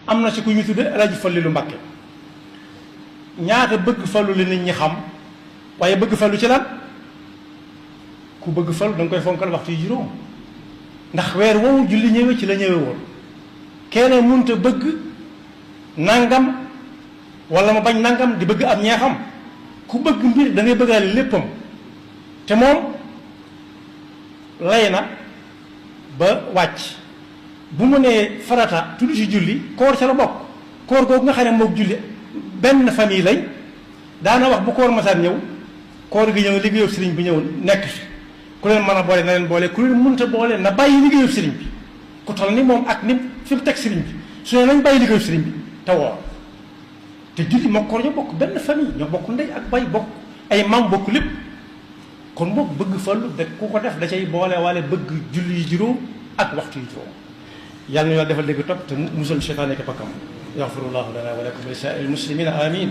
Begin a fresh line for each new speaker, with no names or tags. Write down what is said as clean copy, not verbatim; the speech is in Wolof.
am na ci ku ñu tudde El Hadj Fallilu Mbàkke ñaata bëgg fallu la nit ñi xam waaye bëgg fallu ci lan ku bëgg fallu da nga koy fonkal waxtu yu juróom ndax weer woowu julli ñëwee ci la ñëwee woon kenn mënut a bëgg nangam wala ma bañ nangam di bëgg am ñeexam ku bëgg mbir da ngay bëggaale léppam te moom lay na ba wàcc bu mu nee farata tudd ci julli koor ca la bokk koor googu nga xam ne mook julli benn famille lañ daana wax bu koor masaan ñëw koor gi ñëw liggéeyub sëriñ bi ñëw nekk fi ku leen mën a boole na leen boole ku leen mënta boole na bàyyi liggéeyub sëriñ bi ku toll ni moom ak ni fi mu teg sëriñ bi su ne nañ bàyyi liggéeyub sëriñ bi te woor te julli mook koor ñoo bokk benn famille ñoo bokk ndey ak bay bokk ay maam bokk lépp kon boog bëgg fallu de ku ko def da cay boole wala bëgg julli yi juróom ak waxtu yi juróom yàlla na yàlla defal dégg topp te musal seytaane ak pakkam yaxfirullahu lana wa lakum wa li saa'iril muslimina amin